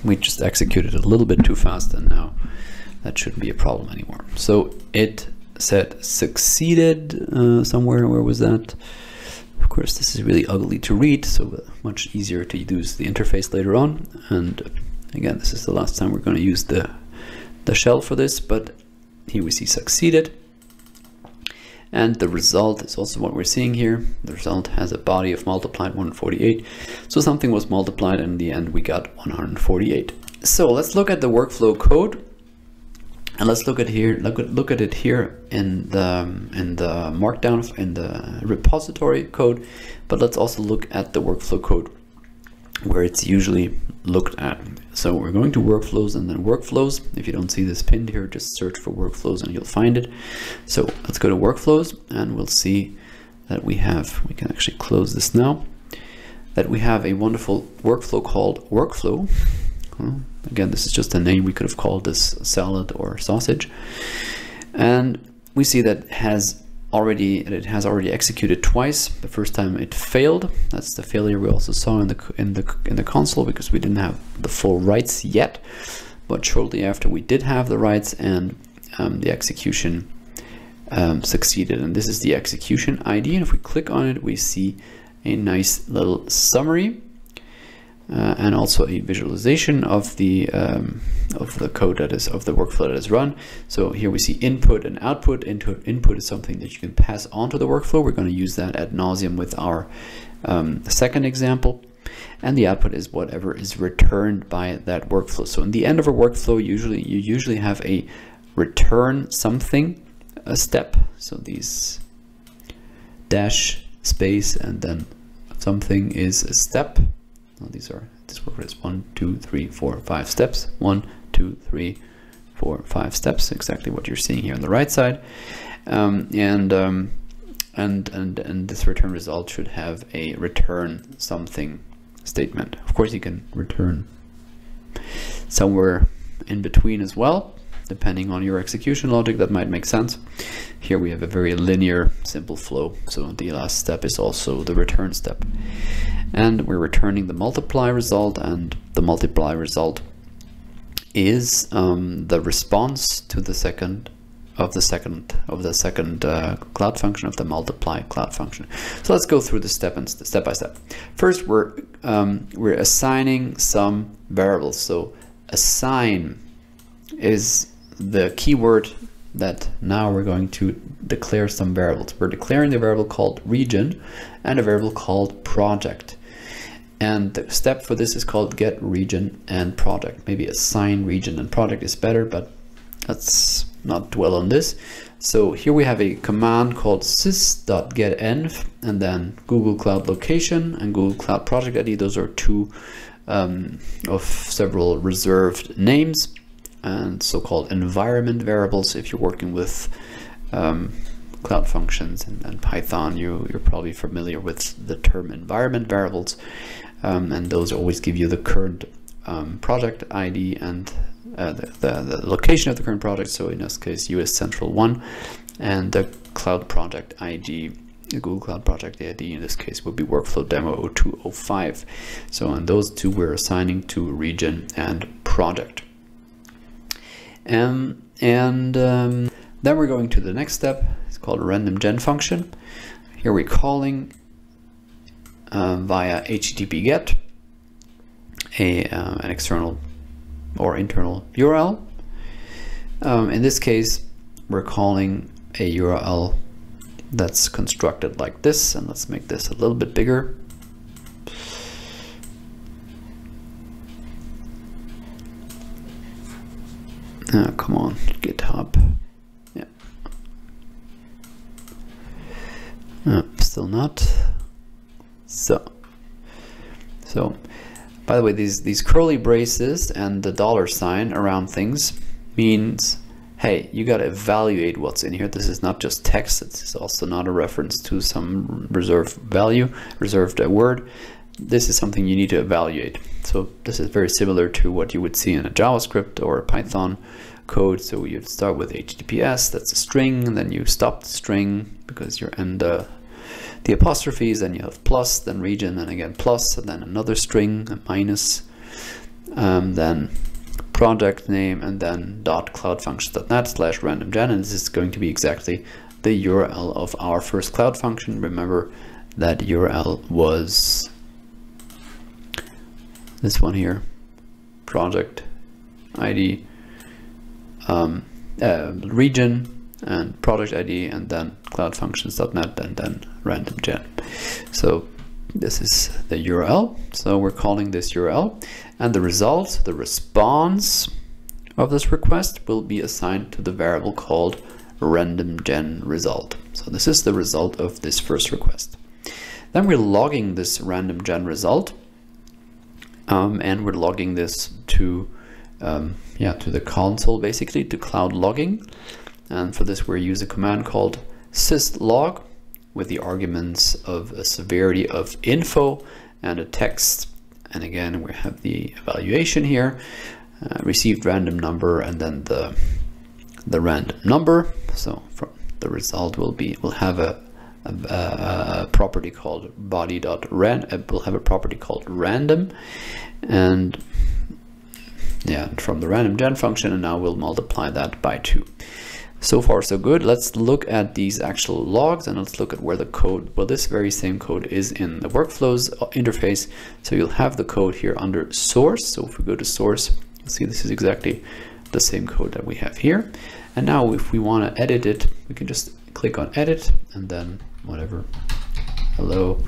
[SPEAKER 1] we just executed a little bit too fast, and now that shouldn't be a problem anymore. So it said succeeded somewhere. Where was that? Of course, this is really ugly to read, so much easier to use the interface later on. And again, this is the last time we're going to use the shell for this, but here we see succeeded. And the result is also what we're seeing here. The result has a body of multiplied 148. So something was multiplied, and in the end we got 148. So let's look at the workflow code. And let's look at here. Look at it here in the markdown in the repository code. But let's also look at the workflow code where it's usually looked at. So we're going to workflows and then workflows. If you don't see this pinned here, just search for workflows and you'll find it. So let's go to workflows, and we'll see that we can actually close this now, that we have a wonderful workflow called workflow. Again, this is just a name. We could have called this salad or sausage. And we see that it has already executed twice. The first time it failed. That's the failure we also saw in the console, because we didn't have the full rights yet. But shortly after, we did have the rights, and the execution succeeded. And this is the execution ID. And if we click on it, we see a nice little summary. And also a visualization of the code of the workflow that is run. So here we see input and output. Input is something that you can pass on to the workflow. We're going to use that ad nauseum with our second example. And the output is whatever is returned by that workflow. So in the end of a workflow, you usually have a return something, a step. So these dash space and then something is a step. Well, this workflow is 1, 2, 3, 4, 5 steps. 1, 2, 3, 4, 5 steps. Exactly what you're seeing here on the right side. And this return result should have a return something statement. Of course, you can return somewhere in between as well, depending on your execution logic. That might make sense. Here we have a very linear, simple flow. So the last step is also the return step. And we're returning the multiply result, and the multiply result is the response to the second cloud function of the multiply cloud function. So let's go through the step by step. First, we're assigning some variables. So assign is the keyword that now we're going to declare some variables. We're declaring the variable called region and a variable called project. And the step for this is called get region and project. Maybe assign region and project is better, but let's not dwell on this. So here we have a command called sys.getEnv, and then Google Cloud Location and Google Cloud Project ID. Those are two of several reserved names and so-called environment variables. If you're working with cloud functions and Python, you're probably familiar with the term environment variables, and those always give you the current project ID and the location of the current project. So in this case, US Central 1, and the cloud project ID, the Google Cloud Project ID in this case would be Workflow Demo 0205. So on those two, we're assigning to region and project. Then we're going to the next step. It's called a random gen function. Here we're calling via HTTP GET an external or internal URL. In this case, we're calling a URL that's constructed like this, and let's make this a little bit bigger. Come on, GitHub. Yeah. Still not. So, by the way, these curly braces and the $sign around things means, hey, you got to evaluate what's in here. This is not just text. It's also not a reference to some reserved value, reserved word. This is something you need to evaluate. So this is very similar to what you would see in a JavaScript or a Python code. So you'd start with HTTPS, that's a string, and then you stop the string because you're in the apostrophes, then you have plus, then region, and again plus, and then another string, a minus, then project name, and then .cloudfunctions.net/randomgen, and this is going to be exactly the URL of our first Cloud Function. Remember that URL was this one here, project ID, region, and product ID, and then cloudfunctions.net, and then randomgen. So this is the URL. So we're calling this URL, and the result, the response of this request will be assigned to the variable called randomgen result. So this is the result of this first request. Then we're logging this randomgen result, and we're logging this to the console, basically to cloud logging. And for this, we use a command called syslog with the arguments of a severity of info and a text. And again, we have the evaluation here, received random number, and then the random number. So from the result will have a property called body.rand. We'll have a property called random, and yeah, from the randomgen function, and now we'll multiply that by 2. So far so good. Let's look at these actual logs, and let's look at where the code, well, this very same code is in the workflows interface. So you'll have the code here under source. So if we go to source, you'll see this is exactly the same code that we have here. And now if we want to edit it, we can just click on edit, and then whatever, hello,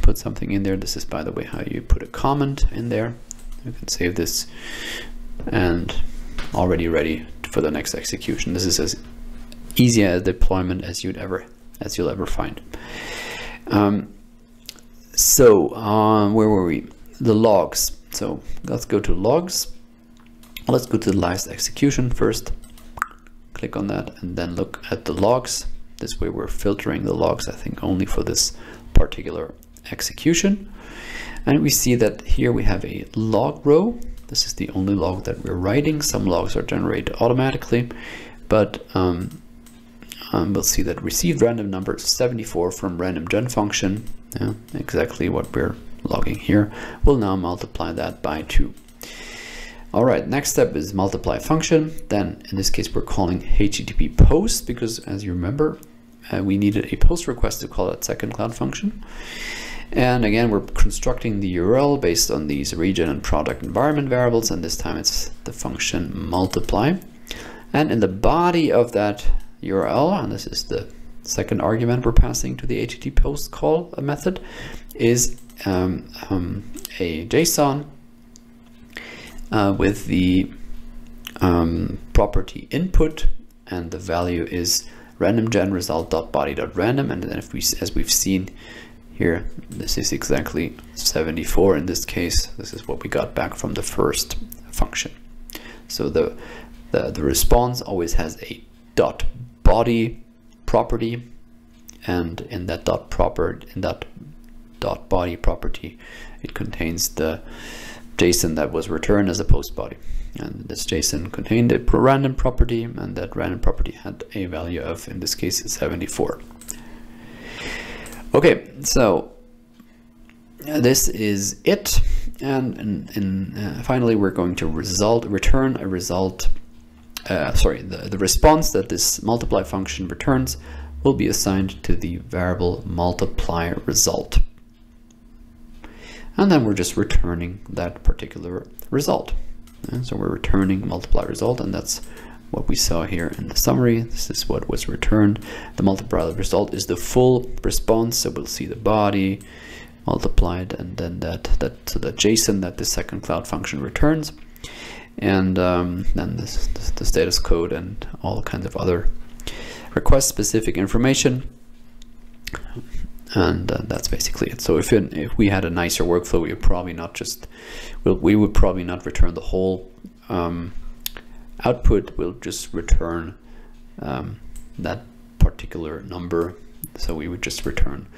[SPEAKER 1] put something in there. This is, by the way, how you put a comment in there. You can save this, and already ready for the next execution. This is as easy a deployment as you'll ever find. Where were we? The logs. So let's go to logs. Let's go to the last execution first. Click on that, and then look at the logs. This way we're filtering the logs, I think, only for this particular execution. And we see that here we have a log row. This is the only log that we're writing. Some logs are generated automatically, but we'll see that received random number 74 from randomgen function. Yeah, exactly what we're logging here. We'll now multiply that by 2. All right, next step is multiply function. Then in this case, we're calling HTTP post because, as you remember, we needed a post request to call that second Cloud Function. And again, we're constructing the URL based on these region and product environment variables, and this time it's the function multiply. And in the body of that URL, and this is the second argument we're passing to the HTTP post call method, is a JSON with the property input, and the value is randomgen result.body.random. And then if we, as we've seen here, this is exactly 74 in this case. This is what we got back from the first function. So the response always has a .body property, and in that .body property, it contains the JSON that was returned as a post body. And this JSON contained a random property, and that random property had a value of, in this case, 74. Okay, so this is it, and finally we're going to return a result. The response that this multiply function returns will be assigned to the variable multiply result. And then we're just returning that particular result. And so we're returning multiply result, and that's what we saw here in the summary. This is what was returned. The multiply result is the full response, so we'll see the body multiplied and then that the JSON that the second cloud function returns, and then the status code and all kinds of other request specific information. And that's basically it. So if we had a nicer workflow, we would probably not just we would probably not return the whole output. We'll just return that particular number. So we would just return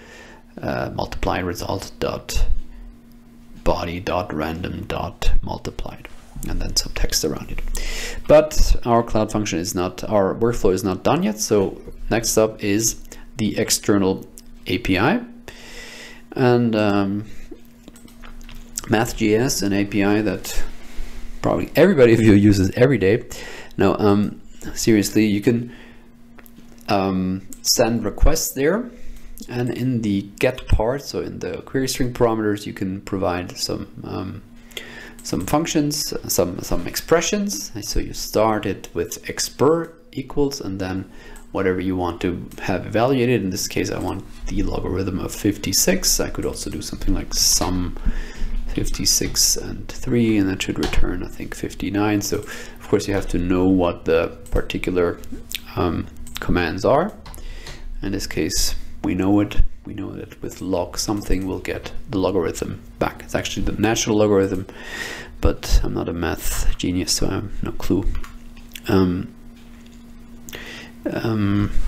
[SPEAKER 1] multiply result dot body dot random dot multiplied, and then some text around it. But our cloud function is not, our workflow is not done yet. So next up is the external API, and Math.js, an API that probably everybody of you uses every day. Now, seriously, you can send requests there, and in the get part, so in the query string parameters, you can provide some functions, some expressions. So you start it with expr equals, and then whatever you want to have evaluated. In this case, I want the logarithm of 56. I could also do something like sum 56 and 3, and that should return, I think, 59. So of course you have to know what the particular commands are. In this case, we know it. We know that with log something we'll get the logarithm back. It's actually the natural logarithm, but I'm not a math genius, so I have no clue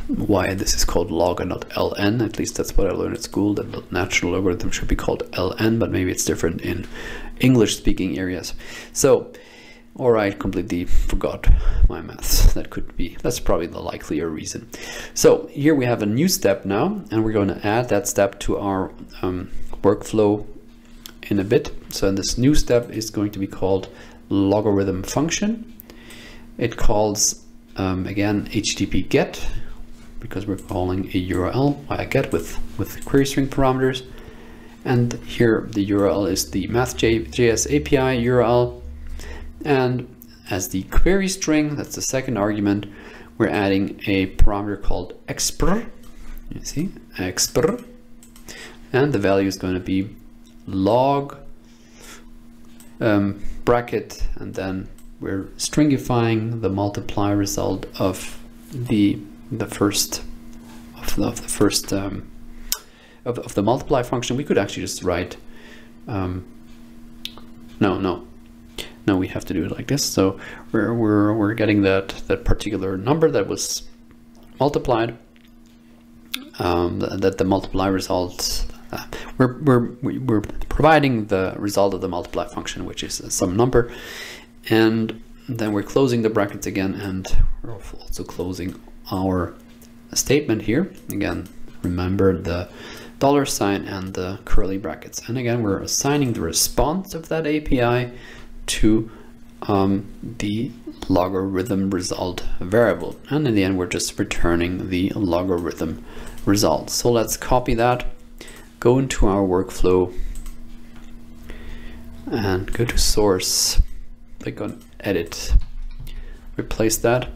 [SPEAKER 1] why this is called log and not ln. At least that's what I learned at school, that the natural logarithm should be called ln, but maybe it's different in English speaking areas. So, all right, completely forgot my maths. That's probably the likelier reason. So here we have a new step now, and we're going to add that step to our workflow in a bit. So this new step is going to be called logarithm function. It calls again HTTP get, because we're calling a URL via get with query string parameters, and here the URL is the Math.js API URL, and as the query string, that's the second argument, we're adding a parameter called expr. You see, expr, and the value is going to be log bracket, and then we're stringifying the multiply result of the multiply function. We could actually just write no, we have to do it like this. So we're getting that particular number that was multiplied, that the multiply result. We're providing the result of the multiply function, which is some number, and then we're closing the brackets again, and we're also closing our statement here. Again, remember the $sign and the curly brackets, and again we're assigning the response of that API to the logarithm result variable, and in the end we're just returning the logarithm result. So let's copy that, go into our workflow, and go to source, click on edit, replace that,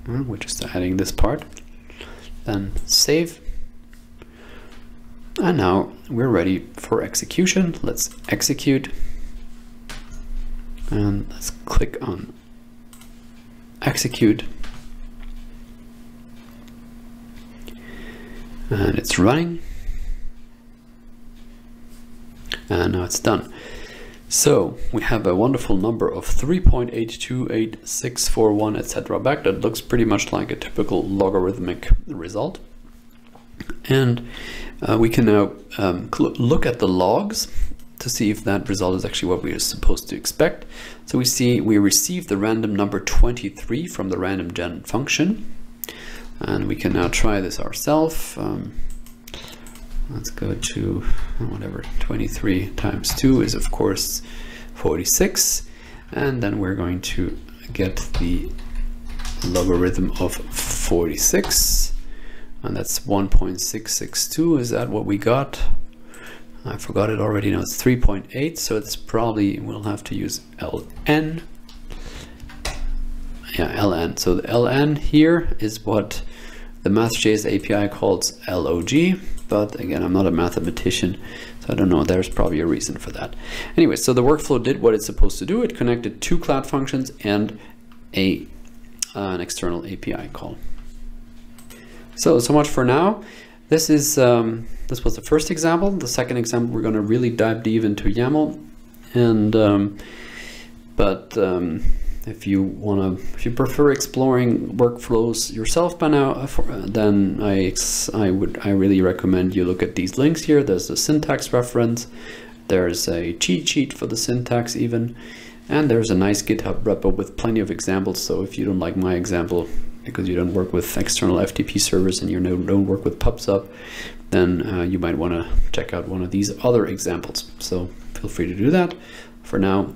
[SPEAKER 1] we're just adding this part, then save, and now we're ready for execution. Let's execute, and let's click on execute, and it's running, and now it's done. So we have a wonderful number of 3.828641 etc. back. That looks pretty much like a typical logarithmic result, and we can now look at the logs to see if that result is actually what we are supposed to expect. So we see we received the random number 23 from the random gen function, and we can now try this ourselves. Let's go to whatever 23 times 2 is, of course, 46, and then we're going to get the logarithm of 46. and that's 1.662. Is that what we got? I forgot it already. No, it's 3.8, so it's probably, we'll have to use ln. Yeah, ln. So the ln here is what the Math.js API calls log, but again, I'm not a mathematician, so I don't know, there's probably a reason for that. Anyway, so the workflow did what it's supposed to do. It connected 2 Cloud Functions and an external API call. So much for now. This was the first example. The second example, we're going to really dive deep into YAML, and if you prefer exploring workflows yourself by now, then I really recommend you look at these links here. There's a syntax reference, there's a cheat sheet for the syntax even, and there's a nice GitHub repo with plenty of examples. So if you don't like my example because you don't work with external FTP servers and you don't work with PubSub, then you might want to check out one of these other examples. So feel free to do that. For now,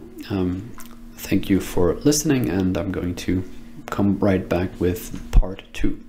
[SPEAKER 1] thank you for listening, and I'm going to come right back with part 2.